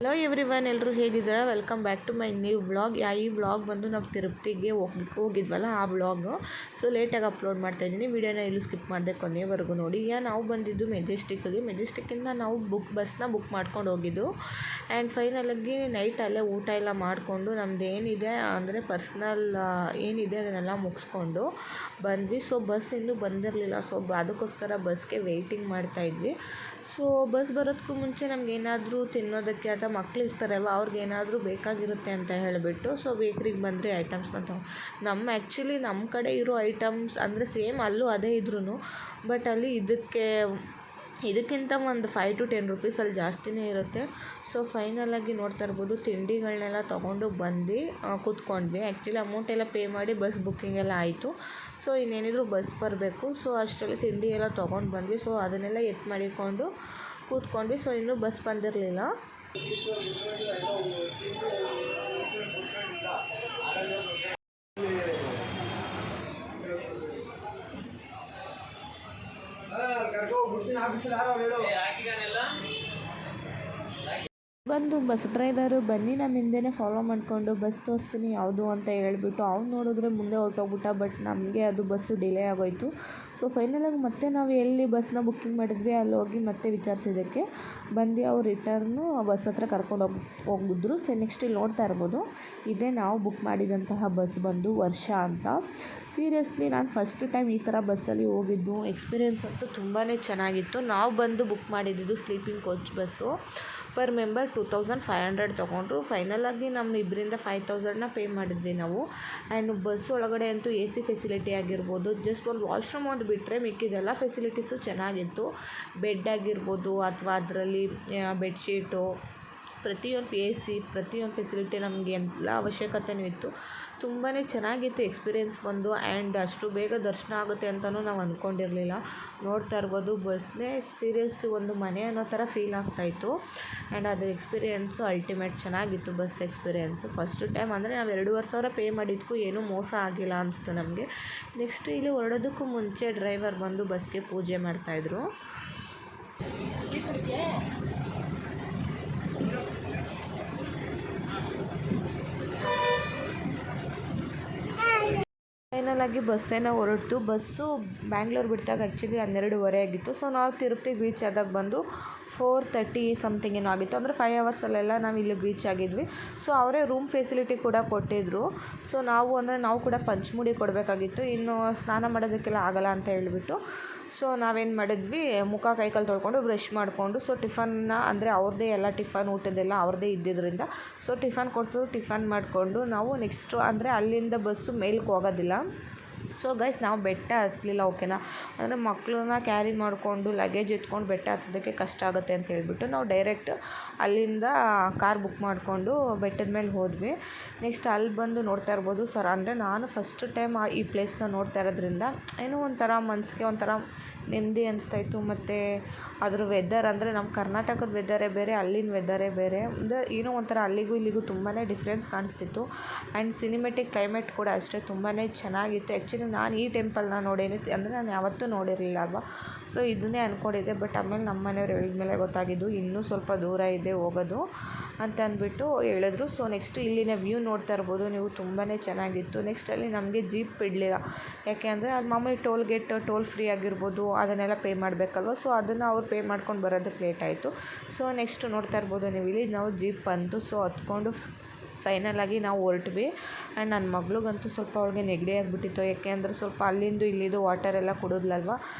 Hello everyone, ಎಲ್ಲರೂ ಹೇಗಿದ್ದಾರೆ? Welcome back to my new vlog. ಈ ವ್ಲಾಗ್ ಬಂದು ನಾವು ತಿರುಪತಿಗೆ ಹೋಗಿದ್ವಲ್ಲ, ಆ ವ್ಲಾಗು. ಸೊ ಲೇಟಾಗಿ ಅಪ್ಲೋಡ್ ಮಾಡ್ತಾಯಿದ್ದೀನಿ. ವೀಡಿಯೋನ ಎಲ್ಲೂ ಸ್ಕಿಪ್ ಮಾಡಿದೆ, ಕೊನೆವರೆಗೂ ನೋಡಿ. ನಾವು ಬಂದಿದ್ದು ಮೆಜೆಸ್ಟಿಕ್ಕಿಂದ ನಾವು ಬಸ್ನ ಬುಕ್ ಮಾಡ್ಕೊಂಡು ಹೋಗಿದ್ದು. ಆ್ಯಂಡ್ ಫೈನಲಾಗಿ ನೈಟ್ ಅಲ್ಲೇ ಊಟ ಎಲ್ಲ ಮಾಡಿಕೊಂಡು ನಮ್ದು ಏನಿದೆ ಅಂದರೆ ಪರ್ಸ್ನಲ್ ಏನಿದೆ ಅದನ್ನೆಲ್ಲ ಮುಗಿಸ್ಕೊಂಡು ಬಂದ್ವಿ. ಸೊ ಬಸ್ ಇನ್ನೂ ಬಂದಿರಲಿಲ್ಲ. ಸೊ ಅದಕ್ಕೋಸ್ಕರ ಬಸ್ಗೆ ವೆಯ್ಟಿಂಗ್ ಮಾಡ್ತಾಯಿದ್ವಿ. ಸೊ ಬಸ್ ಬರೋದಕ್ಕೂ ಮುಂಚೆ ನಮಗೇನಾದರೂ ತಿನ್ನೋದಕ್ಕೆ ಅಥವಾ ಮಕ್ಳು ಇರ್ತಾರಲ್ವ, ಅವ್ರಿಗೇನಾದರೂ ಬೇಕಾಗಿರುತ್ತೆ ಅಂತ ಹೇಳಿಬಿಟ್ಟು ಸೊ ಬೇಕ್ರಿಗೆ ಬಂದರೆ ಐಟಮ್ಸ್ನ ಆ್ಯಕ್ಚುಲಿ ನಮ್ಮ ಕಡೆ ಇರೋ ಐಟಮ್ಸ್ ಅಂದರೆ ಸೇಮ್ ಅಲ್ಲೂ ಅದೇ ಇದ್ರೂ ಬಟ್ ಅಲ್ಲಿ ಇದಕ್ಕಿಂತ ಒಂದು 5 to 10 rupees ಅಲ್ಲಿ ಜಾಸ್ತಿನೇ ಇರುತ್ತೆ. ಸೊ ಫೈನಲಾಗಿ ನೋಡ್ತಾ ಇರ್ಬೋದು, ತಿಂಡಿಗಳನ್ನೆಲ್ಲ ತೊಗೊಂಡು ಬಂದು ಕೂತ್ಕೊಂಡ್ವಿ. ಆ್ಯಕ್ಚುಲಿ ಅಮೌಂಟ್ ಎಲ್ಲ ಪೇ ಮಾಡಿ ಬಸ್ ಬುಕ್ಕಿಂಗ್ ಎಲ್ಲ ಆಯಿತು. ಸೊ ಇನ್ನೇನಿದ್ರು ಬಸ್ ಬರಬೇಕು. ಸೊ ಅಷ್ಟರಲ್ಲಿ ತಿಂಡಿ ಎಲ್ಲ ತೊಗೊಂಡು ಬಂದ್ವಿ. ಸೊ ಅದನ್ನೆಲ್ಲ ಮಾಡಿಕೊಂಡು ಕೂತ್ಕೊಂಡ್ವಿ. ಸೊ ಇನ್ನೂ ಬಸ್ ಬಂದಿರಲಿಲ್ಲ. ಬಂದು ಬಸ್ ಡ್ರೈವರು ಬನ್ನಿ ನಮ್ಮ ಹಿಂದೆನೇ ಫಾಲೋ ಮಾಡಿಕೊಂಡು ಬಸ್ ತೋರಿಸ್ತೀನಿ ಯಾವುದು ಅಂತ ಹೇಳ್ಬಿಟ್ಟು ಅವ್ನು ನೋಡಿದ್ರೆ ಮುಂದೆ ಹೊರಟೋಗ್ಬಿಟ್ಟ. ಬಟ್ ನಮಗೆ ಅದು ಬಸ್ಸು ಡಿಲೇ ಆಗೋಯಿತು. ಸೊ ಫೈನಲಾಗಿ ಮತ್ತೆ ನಾವು ಎಲ್ಲಿ ಬಸ್ನ ಬುಕ್ಕಿಂಗ್ ಮಾಡಿದ್ವಿ ಅಲ್ಲಿ ಹೋಗಿ ಮತ್ತೆ ವಿಚಾರಿಸಿದ್ದಕ್ಕೆ ಬಂದು ಅವ್ರು ರಿಟರ್ನು ಬಸ್ ಹತ್ರ ಕರ್ಕೊಂಡು ಹೋಗಿದ್ರು. ನೆಕ್ಸ್ಟ್ ಇಲ್ಲಿ ನೋಡ್ತಾ ಇರ್ಬೋದು, ಇದೇ ನಾವು ಬುಕ್ ಮಾಡಿದಂತಹ ಬಸ್ ಬಂದು ವರ್ಷ ಅಂತ. ಸೀರಿಯಸ್ಲಿ ನಾನು ಫಸ್ಟ್ ಟೈಮ್ ಈ ಥರ ಬಸ್ಸಲ್ಲಿ ಹೋಗಿದ್ದು. ಎಕ್ಸ್ಪೀರಿಯೆನ್ಸ್ ಅಂತೂ ತುಂಬಾ ಚೆನ್ನಾಗಿತ್ತು. ನಾವು ಬಂದು ಬುಕ್ ಮಾಡಿದ್ದು sleeping coach bus. Per member 2500 ತೊಗೊಂಡ್ರು. ಫೈನಲಾಗಿ ನಮ್ಮ ಇಬ್ಬರಿಂದ 5000ನ ಪೇ ಮಾಡಿದ್ವಿ ನಾವು. ಆ್ಯಂಡ್ ಬಸ್ ಒಳಗಡೆ ಅಂತೂ AC ಫೆಸಿಲಿಟಿ ಆಗಿರ್ಬೋದು, ಜಸ್ಟ್ ಒಂದು ವಾಶ್ರೂಮ್ ಒಂದು ಬಿಟ್ಟರೆ ಮಿಕ್ಕಿದೆಲ್ಲ ಫೆಸಿಲಿಟೀಸು ಚೆನ್ನಾಗಿತ್ತು. ಬೆಡ್ ಆಗಿರ್ಬೋದು ಅಥವಾ ಅದರಲ್ಲಿ ಬೆಡ್ಶೀಟು, ಪ್ರತಿಯೊಂದು AC ಪ್ರತಿಯೊಂದು ಫೆಸಿಲಿಟಿ ನಮಗೆ ಎಲ್ಲ ಅವಶ್ಯಕತೆಯೂ ಇತ್ತು. ತುಂಬಾ ಚೆನ್ನಾಗಿತ್ತು ಎಕ್ಸ್ಪೀರಿಯೆನ್ಸ್ ಬಂದು. ಆ್ಯಂಡ್ ಅಷ್ಟು ಬೇಗ ದರ್ಶನ ಆಗುತ್ತೆ ಅಂತಲೂ ನಾವು ಅಂದ್ಕೊಂಡಿರಲಿಲ್ಲ. ನೋಡ್ತಾ ಇರ್ಬೋದು, ಬಸ್ನೇ ಸೀರಿಯಸ್ಲಿ ಒಂದು ಮನೆ ಅನ್ನೋ ಥರ ಫೀಲ್ ಆಗ್ತಾಯಿತ್ತು. ಆ್ಯಂಡ್ ಅದ್ರ ಎಕ್ಸ್ಪೀರಿಯೆನ್ಸು ಅಲ್ಟಿಮೇಟ್ ಚೆನ್ನಾಗಿತ್ತು. ಬಸ್ ಎಕ್ಸ್ಪೀರಿಯೆನ್ಸು ಫಸ್ಟ್ ಟೈಮ್ ಅಂದರೆ ನಾವು 2500 ಪೇ ಮಾಡಿದ್ದಕ್ಕೂ ಏನೂ ಮೋಸ ಆಗಿಲ್ಲ ಅನಿಸ್ತು ನಮಗೆ. ನೆಕ್ಸ್ಟ್ ಇಲ್ಲಿ ಹೊರಡೋದಕ್ಕೂ ಮುಂಚೆ ಡ್ರೈವರ್ ಬಂದು ಬಸ್ಗೆ ಪೂಜೆ ಮಾಡ್ತಾಯಿದ್ರು. ಫೈನಲಾಗಿ ಬಸ್ಸೇನೋ ಹೊರಡ್ತು. ಬಸ್ಸು ಬ್ಯಾಂಗ್ಳೂರು ಬಿಟ್ಟಾಗ ಆ್ಯಕ್ಚುಲಿ 12:30 ಆಗಿತ್ತು. ಸೊ ನಾವು ತಿರುಪತಿಗೆ ರೀಚ್ ಆದಾಗ ಬಂದು 4:30 ಸಮಥಿಂಗ್ ಏನೋ ಆಗಿತ್ತು. ಅಂದರೆ 5 hours ನಾವು ಇಲ್ಲಿಗೆ ರೀಚ್ ಆಗಿದ್ವಿ. ಸೊ ಅವರೇ ರೂಮ್ ಫೆಸಿಲಿಟಿ ಕೂಡ ಕೊಟ್ಟಿದ್ದರು. ಸೊ ನಾವು ಕೂಡ ಪಂಚಮುಡಿ ಕೊಡಬೇಕಾಗಿತ್ತು. ಇನ್ನು ಸ್ನಾನ ಮಾಡೋದಕ್ಕೆಲ್ಲ ಆಗಲ್ಲ ಅಂತ ಹೇಳಿಬಿಟ್ಟು ಸೊ ನಾವೇನು ಮಾಡಿದ್ವಿ, ಮುಖ ಕೈಕಾಲು ತೊಳ್ಕೊಂಡು ಬ್ರಷ್ ಮಾಡಿಕೊಂಡು ಸೊ ಟಿಫನ್ನ ಅಂದರೆ ಅವ್ರದ್ದೇ ಎಲ್ಲ ಟಿಫನ್ ಊಟದ್ದೆಲ್ಲ ಅವ್ರದ್ದೇ ಇದ್ದಿದ್ದರಿಂದ ಸೊ ಟಿಫನ್ ಕೊಡಿಸಿದ್ರು. ಟಿಫನ್ ಮಾಡಿಕೊಂಡು ನಾವು ನೆಕ್ಸ್ಟು ಅಂದರೆ ಅಲ್ಲಿಂದ ಬಸ್ಸು ಮೇಲಕ್ಕೆ ಹೋಗೋದಿಲ್ಲ. ಸೊ ಗೈಸ್ ನಾವು ಬೆಟ್ಟ ಹತ್ತಲಿಲ್ಲ, ಓಕೆನಾ. ಅಂದರೆ ಮಕ್ಕಳನ್ನ ಕ್ಯಾರಿ ಮಾಡಿಕೊಂಡು ಲಗೇಜ್ ಎತ್ಕೊಂಡು ಬೆಟ್ಟ ಹತ್ತೋದಕ್ಕೆ ಕಷ್ಟ ಆಗುತ್ತೆ ಅಂತ ಹೇಳ್ಬಿಟ್ಟು ನಾವು ಡೈರೆಕ್ಟ್ ಅಲ್ಲಿಂದ ಕಾರ್ ಬುಕ್ ಮಾಡಿಕೊಂಡು ಬೆಟ್ಟದ ಮೇಲೆ ಹೋದ್ವಿ. ನೆಕ್ಸ್ಟ್ ಅಲ್ಲಿ ಬಂದು ನೋಡ್ತಾ ಇರ್ಬೋದು ಸರ್, ಅಂದರೆ ನಾನು ಫಸ್ಟ್ ಟೈಮ್ ಈ ಪ್ಲೇಸ್ನ ನೋಡ್ತಾ ಇರೋದ್ರಿಂದ ಏನೋ ಒಂಥರ ಮನಸ್ಸಿಗೆ ಒಂಥರ ನೆಮ್ಮದಿ ಅನಿಸ್ತಾಯಿತ್ತು. ಮತ್ತು ಅದ್ರ ವೆದರ್ ಅಂದರೆ ನಮ್ಮ ಕರ್ನಾಟಕದ ವೆದರೇ ಬೇರೆ, ಅಲ್ಲಿನ ವೆದರೇ ಬೇರೆ. ಅಂದರೆ ಏನೋ ಒಂಥರ ಅಲ್ಲಿಗೂ ಇಲ್ಲಿಗೂ ತುಂಬಾ ಡಿಫ್ರೆನ್ಸ್ ಕಾಣಿಸ್ತಿತ್ತು. ಆ್ಯಂಡ್ ಸಿನಿಮೆಟಿಕ್ ಕ್ಲೈಮೇಟ್ ಕೂಡ ಅಷ್ಟೇ ತುಂಬಾ ಚೆನ್ನಾಗಿತ್ತು. ಆ್ಯಕ್ಚುಲಿ ನಾನು ಈ ಟೆಂಪಲ್ನ ನೋಡೇನಿ ಅಂದರೆ ನಾನು ಯಾವತ್ತೂ ನೋಡಿರಲಿಲ್ಲ ಅಲ್ವಾ. ಸೊ ಇದನ್ನೇ ಅಂದ್ಕೊಂಡಿದ್ದೆ. ಬಟ್ ಆಮೇಲೆ ನಮ್ಮ ಮನೆಯವ್ರು ಹೇಳಿದ್ಮೇಲೆ ಗೊತ್ತಾಗಿದ್ದು ಇನ್ನೂ ಸ್ವಲ್ಪ ದೂರ ಇದೆ ಹೋಗೋದು ಅಂತ ಅಂದ್ಬಿಟ್ಟು ಹೇಳಿದ್ರು. ಸೊ ನೆಕ್ಸ್ಟ್ ಇಲ್ಲಿನ ವ್ಯೂ ನೋಡ್ತಾ ಇರ್ಬೋದು ನೀವು, ತುಂಬಾ ಚೆನ್ನಾಗಿತ್ತು. ನೆಕ್ಸ್ಟ್ ಅಲ್ಲಿ ನಮಗೆ ಜೀಪ್ ಬಿಡಲಿಲ್ಲ. ಯಾಕೆ ಅಂದರೆ ಅದು ಮಾಮೂಲಿ ಟೋಲ್ ಫ್ರೀ ಆಗಿರ್ಬೋದು ಅದನ್ನೆಲ್ಲ ಪೇ ಮಾಡಬೇಕಲ್ವ. ಸೊ ಅದನ್ನು ಅವ್ರು ಪೇ ಮಾಡ್ಕೊಂಡು ಬರೋದಕ್ಕೆ ಲೇಟ್ ಆಯಿತು. ಸೊ ನೆಕ್ಸ್ಟ್ ನೋಡ್ತಾ ಇರ್ಬೋದು ನೀವು, ಇಲ್ಲಿ ನಾವು ಜೀಪ್ ಬಂತು. ಸೊ ಹತ್ಕೊಂಡು ಫೈನಲಾಗಿ ನಾವು ಹೊರಟ್ವಿ. ಆ್ಯಂಡ್ ನನ್ನ ಮಗಳಿಗಂತೂ ಸ್ವಲ್ಪ ಅವಳಿಗೆ ನೆಗಡಿ ಆಗಿಬಿಟ್ಟಿತ್ತು. ಯಾಕೆ ಅಂದರೆ ಸ್ವಲ್ಪ ಅಲ್ಲಿಂದು ಇಲ್ಲಿದು ವಾಟರ್ ಎಲ್ಲ ಕುಡಿದ್ಲಲ್ವ.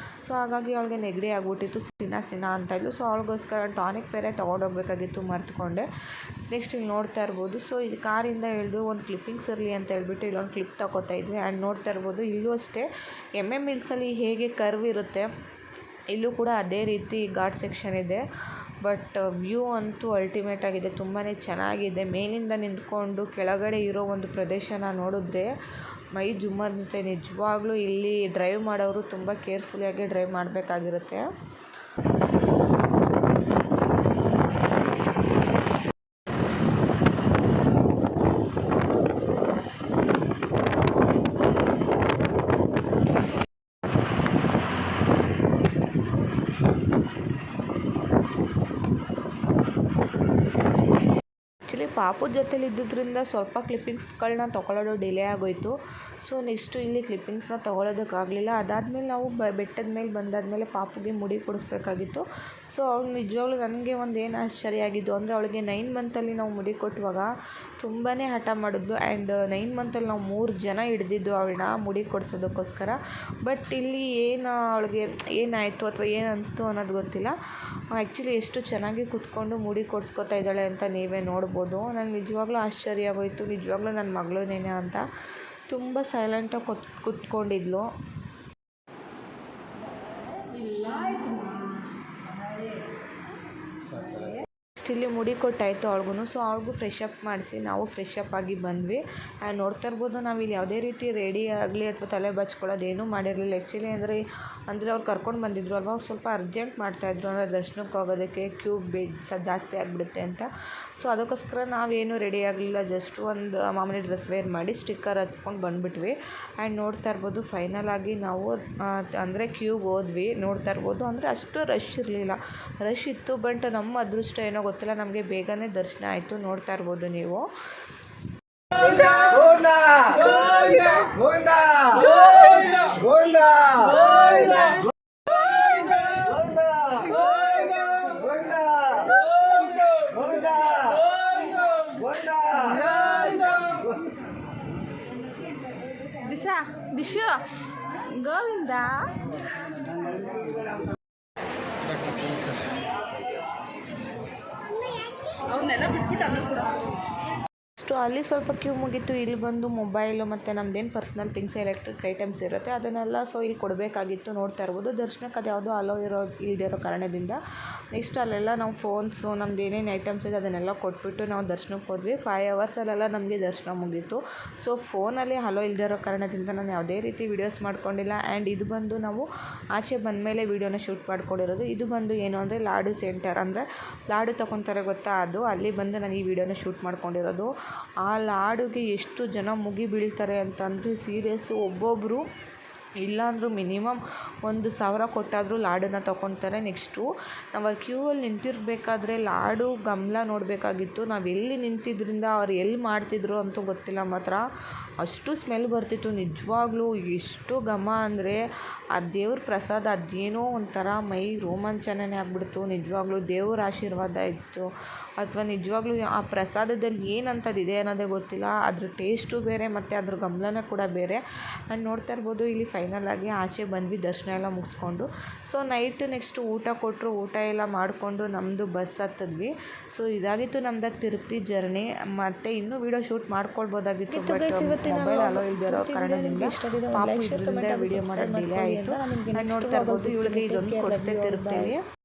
ಸೊ ಹಾಗಾಗಿ ಅವಳಿಗೆ ನೆಗಡಿ ಆಗಿಬಿಟ್ಟಿತ್ತು. ಸಿನ ಅಂತ ಇದ್ಲು. ಸೊ ಅವಳಿಗೋಸ್ಕರ ಟಾನಿಕ್ ಬೇರೆ ತೊಗೊಂಡೋಗ್ಬೇಕಾಗಿತ್ತು, ಮರ್ತ್ಕೊಂಡೆ. ನೆಕ್ಸ್ಟ್ ಇಲ್ಲಿ ನೋಡ್ತಾ ಇರ್ಬೋದು, ಸೊ ಇದು ಕಾರಿಂದ ಇಳಿದು ಒಂದು ಕ್ಲಿಪ್ಪಿಂಗ್ಸ್ ಇರಲಿ ಅಂತ ಹೇಳ್ಬಿಟ್ಟು ಇಲ್ಲೊಂದು ಕ್ಲಿಪ್ ತಗೋತಾ ಇದ್ವಿ. ಆ್ಯಂಡ್ ನೋಡ್ತಾ ಇರ್ಬೋದು ಇಲ್ಲೂ ಅಷ್ಟೇ ಹಿಲ್ಸಲ್ಲಿ ಹೇಗೆ ಕರ್ವ್ ಇರುತ್ತೆ, ಇಲ್ಲೂ ಕೂಡ ಅದೇ ರೀತಿ ಘಾಟ್ ಸೆಕ್ಷನ್ ಇದೆ. ಬಟ್ ವ್ಯೂ ಅಂತೂ ಅಲ್ಟಿಮೇಟ್ ಆಗಿದೆ, ತುಂಬಾ ಚೆನ್ನಾಗಿದೆ. ಮೇಲಿಂದ ನಿಂತ್ಕೊಂಡು ಕೆಳಗಡೆ ಇರೋ ಒಂದು ಪ್ರದೇಶನ ನೋಡಿದ್ರೆ ಮೈ ಜುಮ್ಮಂತೆ. ನಿಜವಾಗ್ಲೂ ಇಲ್ಲಿ ಡ್ರೈವ್ ಮಾಡೋರು ತುಂಬ ಕೇರ್ಫುಲ್ಲಾಗಿ ಡ್ರೈವ್ ಮಾಡಬೇಕಾಗಿರುತ್ತೆ. ಆ್ಯಕ್ಚುಲಿ ಪಾಪು ಜೊತೆಲಿ ಇದ್ದಿದ್ದರಿಂದ ಸ್ವಲ್ಪ ಕ್ಲಿಪ್ಪಿಂಗ್ಸ್ಗಳನ್ನ ತೊಗೊಳ್ಳೋದು ಡಿಲೇ ಆಗೋಯಿತು. ಸೊ ನೆಕ್ಸ್ಟು ಇಲ್ಲಿ ಕ್ಲಿಪ್ಪಿಂಗ್ಸ್ನ ತೊಗೊಳೋದಕ್ಕಾಗಲಿಲ್ಲ. ಅದಾದಮೇಲೆ ನಾವು ಬೆಟ್ಟದ ಮೇಲೆ ಬಂದಾದಮೇಲೆ ಪಾಪುಗೆ ಮುಡಿ ಕೊಡಿಸ್ಬೇಕಾಗಿತ್ತು. ಸೊ ಅವ್ಳು ನಿಜವಾಗ್ಲೂ ನನಗೆ ಒಂದು ಏನು ಆಶ್ಚರ್ಯ ಆಗಿದ್ದು ಅಂದರೆ ಅವಳಿಗೆ 9 ಮಂತಲ್ಲಿ ನಾವು ಮುಡಿ ಕೊಟ್ಟುವಾಗ ತುಂಬಾ ಹಠ ಮಾಡಿದ್ಲು. ಆ್ಯಂಡ್ 9 ಮಂತಲ್ಲಿ ನಾವು 3 ಜನ ಹಿಡ್ದಿದ್ದು ಅವಳನ್ನ ಮುಡಿ ಕೊಡಿಸೋದಕ್ಕೋಸ್ಕರ. ಬಟ್ ಇಲ್ಲಿ ಅವಳಿಗೆ ಏನಾಯಿತು ಅಥವಾ ಏನು ಅನಿಸ್ತು ಅನ್ನೋದು ಗೊತ್ತಿಲ್ಲ. ಆ್ಯಕ್ಚುಲಿ ಎಷ್ಟು ಚೆನ್ನಾಗಿ ಕೂತ್ಕೊಂಡು ಮುಡಿ ಕೊಡಿಸ್ಕೊತಾ ಇದ್ದಾಳೆ ಅಂತ ನೀವೇ ನೋಡ್ಬೋದು. ನಂಗೆ ನಿಜವಾಗ್ಲೂ ಆಶ್ಚರ್ಯ ಆಗೋಯಿತು, ನಿಜವಾಗ್ಲೂ ನನ್ನ ಮಗಳೇನೆ ಅಂತ. ತುಂಬ ಸೈಲೆಂಟಾಗಿ ಕೂತ್ಕೊಂಡಿದ್ಲು. ಇಲ್ಲಿ ಮುಡಿ ಕೊಟ್ಟಾಯಿತು ಅವ್ಳಿಗೂ. ಸೊ ಅವ್ಳಿಗೂ ಫ್ರೆಶ್ ಅಪ್ ಮಾಡಿಸಿ ನಾವು ಫ್ರೆಶ್ ಅಪ್ ಆಗಿ ಬಂದ್ವಿ. ಆ್ಯಂಡ್ ನೋಡ್ತಾ ಇರ್ಬೋದು ನಾವಿಲ್ಲಿ ಯಾವುದೇ ರೀತಿ ರೆಡಿ ಆಗಲಿ ಅಥವಾ ತಲೆ ಬಚ್ಕೊಳ್ಳೋದು ಏನೂ ಮಾಡಿರಲಿಲ್ಲ. ಆ್ಯಕ್ಚುಲಿ ಅಂದರೆ ಅವ್ರು ಕರ್ಕೊಂಡು ಬಂದಿದ್ರು ಅಲ್ವಾ, ಅವ್ರು ಸ್ವಲ್ಪ ಅರ್ಜೆಂಟ್ ಮಾಡ್ತಾಯಿದ್ರು, ಅಂದರೆ ದರ್ಶನಕ್ಕೆ ಹೋಗೋದಕ್ಕೆ ಕ್ಯೂ ಜಾಸ್ತಿ ಆಗಿಬಿಡುತ್ತೆ ಅಂತ. ಸೊ ಅದಕ್ಕೋಸ್ಕರ ನಾವೇನು ರೆಡಿ ಆಗಲಿಲ್ಲ, ಜಸ್ಟ್ ಒಂದು ಮಾಮೂಲಿ ಡ್ರೆಸ್ ವೇರ್ ಮಾಡಿ ಸ್ಟಿಕ್ಕರ್ ಹತ್ಕೊಂಡು ಬಂದುಬಿಟ್ವಿ. ಆ್ಯಂಡ್ ನೋಡ್ತಾ ಇರ್ಬೋದು ಫೈನಲ್ ಆಗಿ ನಾವು ಅಂದರೆ ಕ್ಯೂಗೆ ಹೋದ್ವಿ. ನೋಡ್ತಾ ಇರ್ಬೋದು ಅಂದರೆ ಅಷ್ಟು ರಶ್ ಇರಲಿಲ್ಲ, ರಶ್ ಇತ್ತು. ಬಟ್ ನಮ್ಮ ಅದೃಷ್ಟ ಏನೋ ಗೊತ್ತಿಲ್ಲ, ನಮಗೆ ಬೇಗನೆ ದರ್ಶನ ಆಯಿತು. ನೋಡ್ತಾ ಇರ್ಬೋದು ನೀವು. ದಿಶಾ ಗೋವಿಂದ ಅವನ್ನೆಲ್ಲ ಬಿಟ್ಬಿಟ್ಟು ಆಮೇಲೆ ಕೂಡ ಅಲ್ಲಿ ಸ್ವಲ್ಪ ಕ್ಯೂ ಮುಗೀತು. ಇಲ್ಲಿ ಬಂದು ಮೊಬೈಲು ಮತ್ತು ನಮ್ಮದೇನು ಪರ್ಸ್ನಲ್ ಥಿಂಗ್ಸ್ ಎಲೆಕ್ಟ್ರಿಕ್ ಐಟಮ್ಸ್ ಇರುತ್ತೆ ಅದನ್ನೆಲ್ಲ ಸೊ ಇಲ್ಲಿ ಕೊಡಬೇಕಾಗಿತ್ತು. ನೋಡ್ತಾ ಇರ್ಬೋದು ದರ್ಶನಕ್ಕೆ ಅದು ಯಾವುದೋ ಅಲೋ ಇಲ್ಲದಿರೋ ಕಾರಣದಿಂದ ನೆಕ್ಸ್ಟ್ ಅಲ್ಲೆಲ್ಲ ನಾವು ಫೋನ್ಸು ನಮ್ದು ಏನೇನು ಐಟಮ್ಸ್ ಇದೆ ಅದನ್ನೆಲ್ಲ ಕೊಟ್ಬಿಟ್ಟು ನಾವು ದರ್ಶನಕ್ಕೆ ಹೋದ್ವಿ. 5 ಅವರ್ಸಲ್ಲೆಲ್ಲ ನಮಗೆ ದರ್ಶನ ಮುಗೀತು. ಸೊ ಫೋನಲ್ಲಿ ಅಲೋ ಇಲ್ಲದಿರೋ ಕಾರಣದಿಂದ ನಾನು ಯಾವುದೇ ರೀತಿ ವೀಡಿಯೋಸ್ ಮಾಡ್ಕೊಂಡಿಲ್ಲ. ಆ್ಯಂಡ್ ಇದು ಬಂದು ನಾವು ಆಚೆ ಬಂದಮೇಲೆ ವೀಡಿಯೋನ ಶೂಟ್ ಮಾಡ್ಕೊಂಡಿರೋದು. ಇದು ಬಂದು ಏನು ಅಂದರೆ ಲಾಡು ಸೆಂಟರ್, ಅಂದರೆ ಲಾಡು ತೊಗೊತಾರೆ ಗೊತ್ತಾ, ಅದು ಅಲ್ಲಿ ಬಂದು ನಾನು ಈ ವಿಡಿಯೋನ ಶೂಟ್ ಮಾಡ್ಕೊಂಡಿರೋದು. ಆ ಲಾಡುಗೆ ಎಷ್ಟು ಜನ ಮುಗಿ ಬೀಳ್ತಾರೆ ಅಂತಂದರೆ ಸೀರಿಯಸ್ಸು, ಒಬ್ಬೊಬ್ಬರು ಇಲ್ಲಾಂದ್ರೂ ಮಿನಿಮಮ್ 1,000 ಕೊಟ್ಟಾದರೂ ಲಾಡನ್ನು ತೊಗೊತಾರೆ. ನೆಕ್ಸ್ಟು ನಾವು ಅಲ್ಲಿ ಕ್ಯೂವಲ್ಲಿ ನಿಂತಿರಬೇಕಾದ್ರೆ ಲಾಡು ಗಮಲ ನೋಡಬೇಕಾಗಿತ್ತು. ನಾವು ಎಲ್ಲಿ ನಿಂತಿದ್ರಿಂದ ಅವ್ರು ಎಲ್ಲಿ ಮಾಡ್ತಿದ್ರು ಅಂತೂ ಗೊತ್ತಿಲ್ಲ, ಮಾತ್ರ ಅಷ್ಟು ಸ್ಮೆಲ್ ಬರ್ತಿತ್ತು. ನಿಜವಾಗ್ಲೂ ಎಷ್ಟು ಘಮ ಅಂದರೆ ಆ ದೇವ್ರ ಪ್ರಸಾದ ಅದೇನೋ ಒಂಥರ ಮೈ ರೋಮಾಂಚನನೇ ಆಗ್ಬಿಡ್ತು. ನಿಜವಾಗ್ಲೂ ದೇವ್ರ ಆಶೀರ್ವಾದ ಇತ್ತು ಅಥವಾ ನಿಜವಾಗ್ಲೂ ಆ ಪ್ರಸಾದದಲ್ಲಿ ಏನಂತದಿದೆ ಅನ್ನೋದೇ ಗೊತ್ತಿಲ್ಲ. ಅದ್ರ ಟೇಸ್ಟು ಬೇರೆ ಮತ್ತು ಅದ್ರ ಗಮಲನೇ ಕೂಡ ಬೇರೆ. ಆ್ಯಂಡ್ ನೋಡ್ತಾ ಇರ್ಬೋದು ಇಲ್ಲಿ ಫೈನಲ್ ಆಗಿ ಆಚೆ ಬಂದ್ವಿ ದರ್ಶನ ಎಲ್ಲ ಮುಗಿಸ್ಕೊಂಡು. ಸೊ ನೈಟ್ ನೆಕ್ಸ್ಟ್ ಊಟ ಕೊಟ್ಟರು, ಊಟ ಎಲ್ಲ ಮಾಡಿಕೊಂಡು ನಮ್ಮದು ಬಸ್ ಹತ್ತಿದ್ವಿ. ಸೊ ಇದಾಗಿತ್ತು ನಮ್ಮದು ತಿರುಪತಿ ಜರ್ನಿ. ಮತ್ತು ಇನ್ನೂ ವೀಡಿಯೋ ಶೂಟ್ ಮಾಡ್ಕೊಳ್ಬೋದಾಗಿತ್ತು, ಬಟ್ ಮೊಬೈಲ್ ಅಲೋ ಇಲ್ದಿರೋ ಕಾರಣದಿಂದ ಪಾಪು ಇದರಿಂದ ವೀಡಿಯೋ ಮಾಡೋದು ಡಿಲೇ ಆಯಿತು. ನೋಡ್ತಾ ಇರ್ಬೋದು ಇವಳಿಗೆ ಇದೊಂದು ಕೊಡಿಸ್ದೆ ತಿರುಪ್ತಿಲಿ.